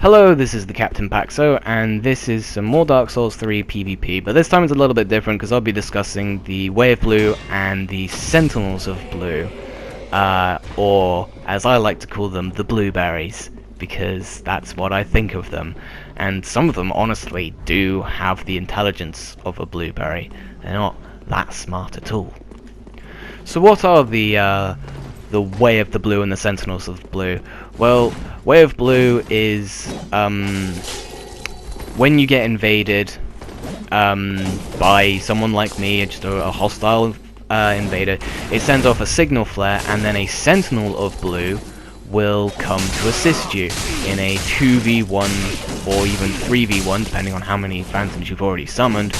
Hello, this is the Captain Paxo, and this is some more Dark Souls 3 PvP, but this time it's a little bit different because I'll be discussing the Way of Blue and the Sentinels of Blue, or as I like to call them, the Blueberries, because that's what I think of them. And some of them honestly do have the intelligence of a blueberry. They're not that smart at all. So what are the Way of the Blue and the Sentinels of Blue? Well, Way of Blue is when you get invaded by someone like me, just a hostile invader, it sends off a signal flare, and then a Sentinel of Blue will come to assist you in a 2v1 or even 3v1, depending on how many phantoms you've already summoned,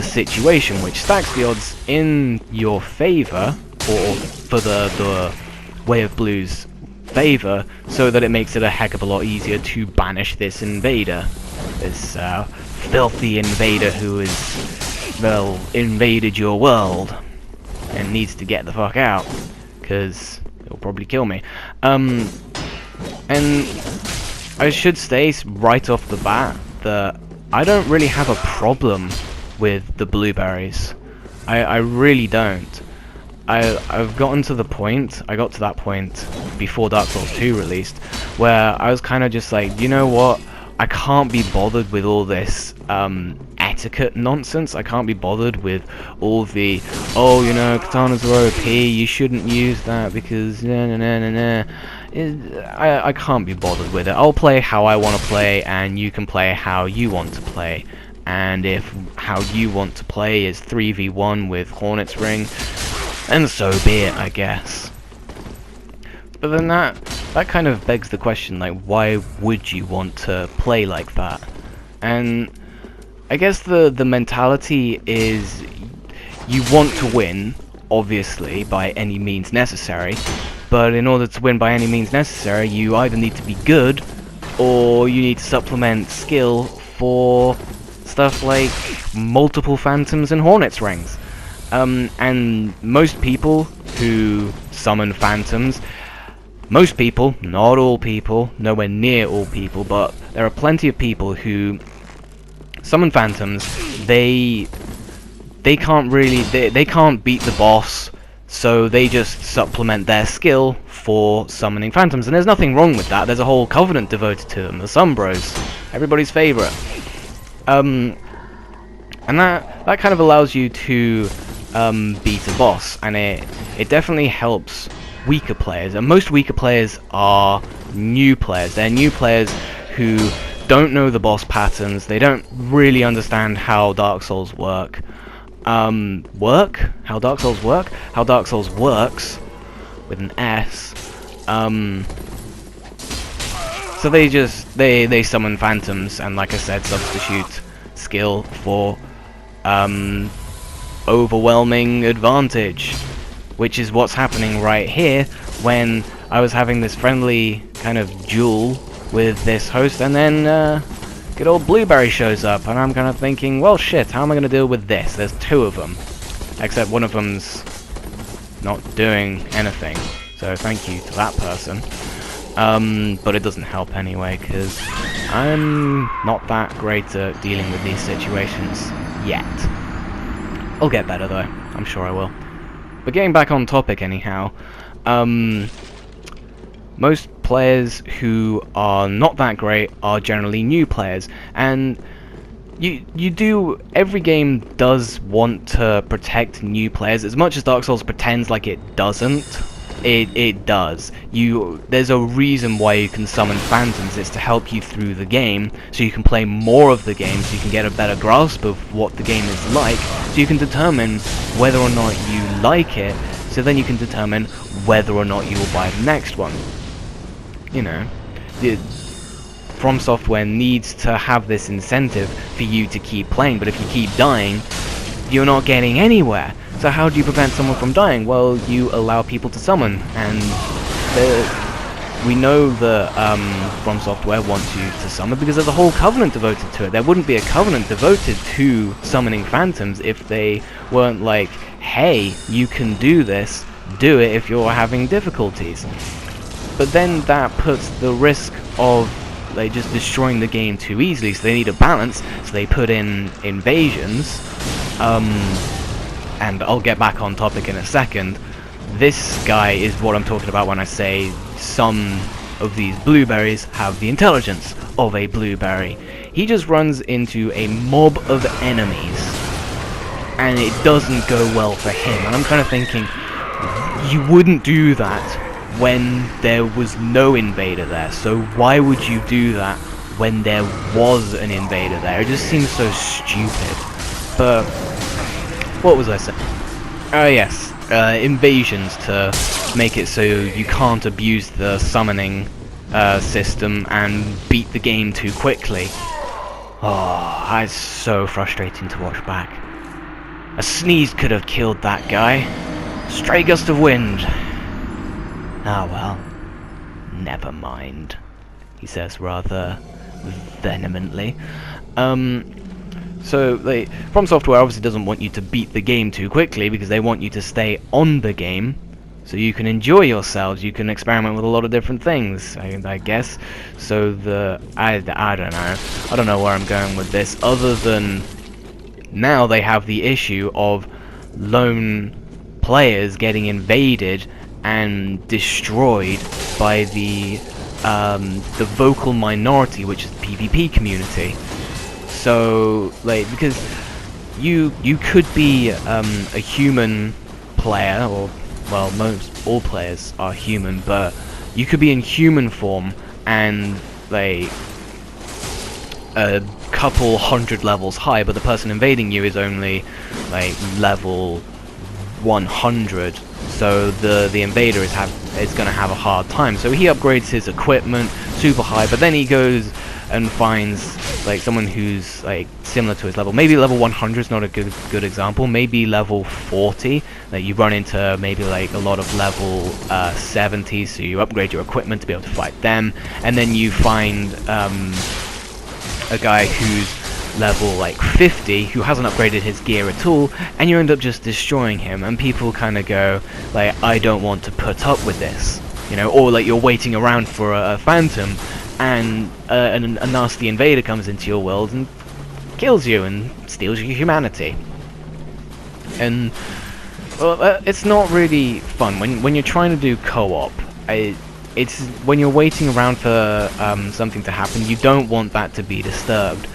situation, which stacks the odds in your favor, or for the Way of Blue's favor, so that it makes it a heck of a lot easier to banish this invader, this filthy invader who has, well, invaded your world and needs to get the fuck out, because it'll probably kill me. And I should say right off the bat that I don't really have a problem with the blueberries. I really don't. I've gotten to the point, I got to that point before Dark Souls 2 released, where I was kind of just like, you know what, I can't be bothered with all this etiquette nonsense. I can't be bothered with all the, oh, you know, katanas are OP, you shouldn't use that because I can't be bothered with it. I'll play how I want to play, and you can play how you want to play. And if how you want to play is 3v1 with Hornet's Ring, and so be it, I guess. But then that kind of begs the question, like, why would you want to play like that? And I guess the mentality is you want to win, obviously, by any means necessary, but in order to win by any means necessary, you either need to be good, or you need to supplement skill for stuff like multiple phantoms and Hornet's Rings. And most people who summon phantoms, most people, not all people, nowhere near all people, but there are plenty of people who summon phantoms. They can't really, they can't beat the boss, so they just supplement their skill for summoning phantoms, and there's nothing wrong with that. There's a whole covenant devoted to them, the Sunbros, everybody's favorite. And that kind of allows you to beat a boss, and it definitely helps weaker players, and most weaker players are new players. They're new players who don't know the boss patterns, they don't really understand how Dark Souls work. How Dark Souls work? How Dark Souls works, with an S. So they summon phantoms, and like I said, substitute skill for overwhelming advantage, which is what's happening right here when I was having this friendly kind of duel with this host, and then good old Blueberry shows up, and I'm kind of thinking, well shit, how am I going to deal with this? There's two of them, except one of them's not doing anything, so thank you to that person. But it doesn't help anyway, because I'm not that great at dealing with these situations yet. I'll get better though, I'm sure I will. But getting back on topic anyhow, most players who are not that great are generally new players, and every game does want to protect new players. As much as Dark Souls pretends like it doesn't, it does. There's a reason why you can summon phantoms. It's to help you through the game, so you can play more of the game, so you can get a better grasp of what the game is like, so you can determine whether or not you like it, so then you can determine whether or not you will buy the next one. You know, From Software needs to have this incentive for you to keep playing, but if you keep dying, you're not getting anywhere. So how do you prevent someone from dying? Well, you allow people to summon, and we know that From Software wants you to summon because there's a whole covenant devoted to it. There wouldn't be a covenant devoted to summoning phantoms if they weren't like, hey, you can do this, do it if you're having difficulties. But then that puts the risk of like just destroying the game too easily, so they need a balance, so they put in invasions. And I'll get back on topic in a second. This guy is what I'm talking about when I say some of these blueberries have the intelligence of a blueberry. He just runs into a mob of enemies, and it doesn't go well for him. And I'm kind of thinking, you wouldn't do that when there was no invader there, so why would you do that when there was an invader there? It just seems so stupid. But what was I saying? Oh yes, invasions to make it so you can't abuse the summoning system and beat the game too quickly. Oh, it's so frustrating to watch back. A sneeze could have killed that guy. Stray gust of wind. Ah well, never mind, he says rather vehemently. So From Software obviously doesn't want you to beat the game too quickly, because they want you to stay on the game so you can enjoy yourselves, you can experiment with a lot of different things, I guess. So I don't know where I'm going with this, other than now they have the issue of lone players getting invaded and destroyed by the vocal minority, which is the PvP community. So, because you could be a human player, or well, all players are human, but you could be in human form and a couple hundred levels high, but the person invading you is only level 100. So the invader is going to have a hard time. So he upgrades his equipment super high, but then he goes and finds someone who's similar to his level. Maybe level 100 is not a good example. Maybe level 40. You run into maybe a lot of level 70, so you upgrade your equipment to be able to fight them, and then you find a guy who's level 50 who hasn't upgraded his gear at all, and you end up just destroying him, and people kind of go I don't want to put up with this, or you're waiting around for a phantom, and a nasty invader comes into your world and kills you and steals your humanity. And it's not really fun when you're trying to do co-op. It's when you're waiting around for something to happen, you don't want that to be disturbed.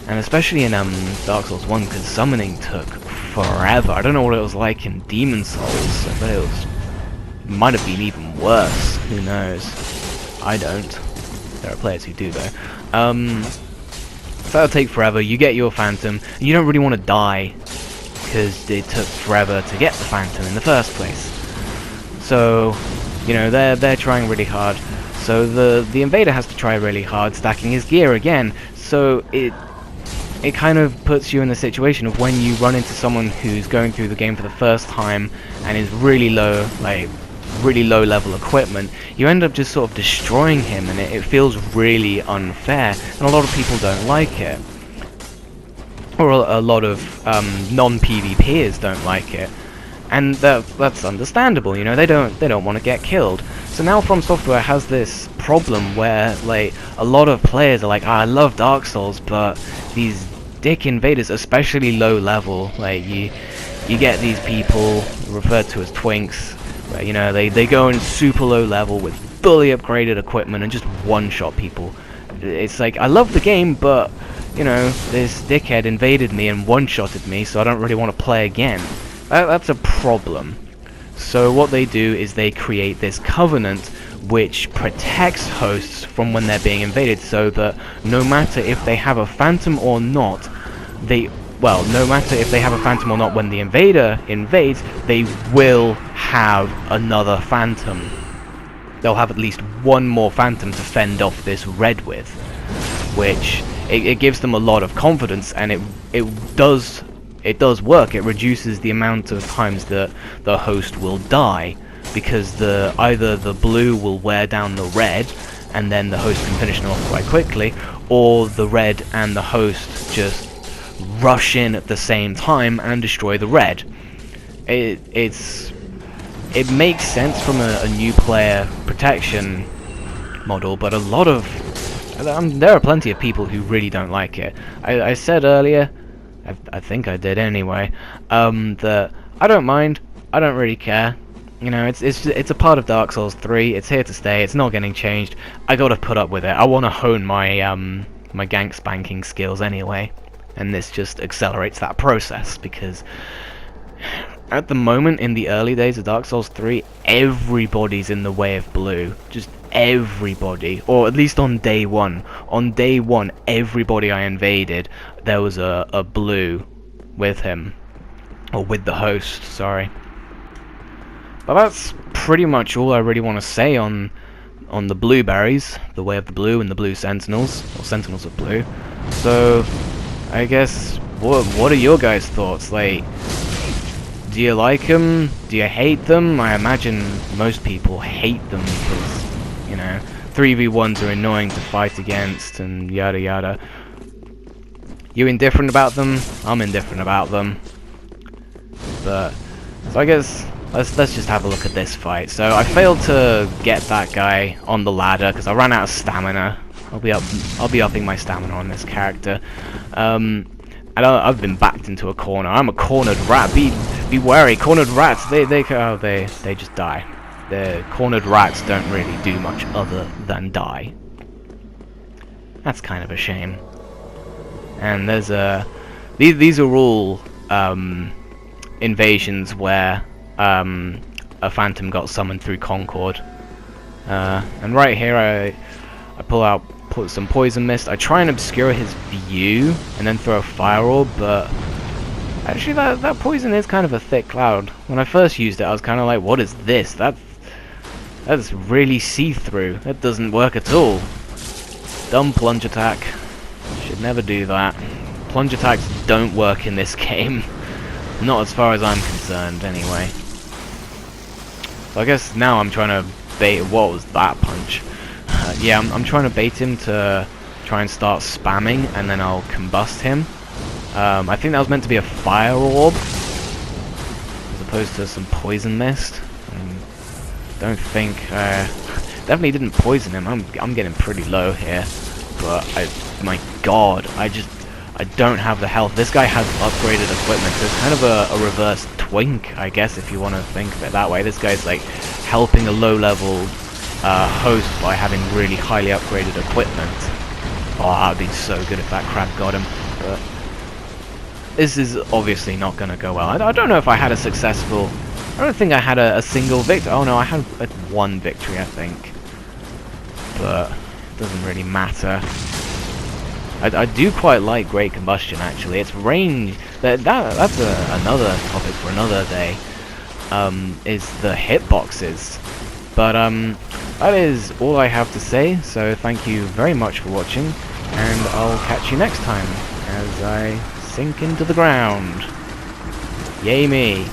And especially in Dark Souls 1, because summoning took forever. I don't know what it was like in Demon Souls, but it might have been even worse. Who knows? I don't. There are players who do, though. So that'll take forever. You get your Phantom, and you don't really want to die, because it took forever to get the Phantom in the first place. So, they're trying really hard. So the invader has to try really hard, stacking his gear again. So it kind of puts you in the situation of when you run into someone who's going through the game for the first time and is really low, really low level equipment, you end up just sort of destroying him, and it feels really unfair, and a lot of people don't like it. Or a lot of non-PvPers don't like it. And that's understandable, they don't want to get killed. So now From Software has this problem where a lot of players are I love Dark Souls, but these dick invaders, especially low level, you get these people referred to as twinks, where they go in super low level with fully upgraded equipment and just one-shot people. It's I love the game, but this dickhead invaded me and one-shotted me, so I don't really want to play again. That's a problem. So what they do is they create this covenant which protects hosts from when they're being invaded, so that no matter if they have a phantom or not, no matter if they have a phantom or not when the invader invades, they will have another phantom. They'll have at least one more phantom to fend off this red with, which it gives them a lot of confidence, and it does work. It reduces the amount of times that the host will die, because either the blue will wear down the red and then the host can finish them off quite quickly, or the red and the host just rush in at the same time and destroy the red. It makes sense from a new player protection model, but a lot of There are plenty of people who really don't like it. I said earlier, I think I did anyway, that I don't mind. I don't really care. You know, it's a part of Dark Souls 3. It's here to stay. It's not getting changed. I gotta put up with it. I want to hone my my gank spanking skills anyway, and this just accelerates that process because at the moment, in the early days of Dark Souls 3, everybody's in the way of blue. Just everybody. Or at least on day one. On day one, everybody I invaded, there was a blue with him. Or with the host, sorry. But that's pretty much all I really want to say on the blueberries. The way of the blue and the blue sentinels. Or sentinels of blue. So, I guess, what are your guys' thoughts? Like, do you like them? Do you hate them? I imagine most people hate them because, you know, 3v1s are annoying to fight against and yada yada. You indifferent about them? I'm indifferent about them. But, so I guess, let's just have a look at this fight. So I failed to get that guy on the ladder because I ran out of stamina. I'll be upping my stamina on this character. I've been backed into a corner. I'm a cornered rat. Be wary. Cornered rats. They just die. The cornered rats don't really do much other than die. That's kind of a shame. And there's these are all invasions where a phantom got summoned through Concord. And right here I put some poison mist. I try and obscure his view and then throw a fire orb, but actually that poison is kind of a thick cloud. When I first used it, I was kind of like, what is this? That's really see-through. That doesn't work at all. Dumb plunge attack. Should never do that. Plunge attacks don't work in this game. Not as far as I'm concerned, anyway. So I guess now I'm trying to bait. What was that punch? Yeah, I'm trying to bait him to try and start spamming, and then I'll combust him. I think that was meant to be a fire orb, as opposed to some poison mist. Don't think, definitely didn't poison him. I'm getting pretty low here, but my God, I don't have the health. This guy has upgraded equipment, so it's kind of a reverse twink, I guess, if you want to think of it that way. This guy's like helping a low-level host by having really highly upgraded equipment. Oh, that would be so good if that crab got him. But this is obviously not going to go well. I don't know if I had a successful... I don't think I had a single victory. Oh no, I had one victory, I think. But it doesn't really matter. I do quite like Great Combustion, actually. Its range... That's another topic for another day. Is the hitboxes. But that is all I have to say, so thank you very much for watching, and I'll catch you next time as I sink into the ground. Yay me!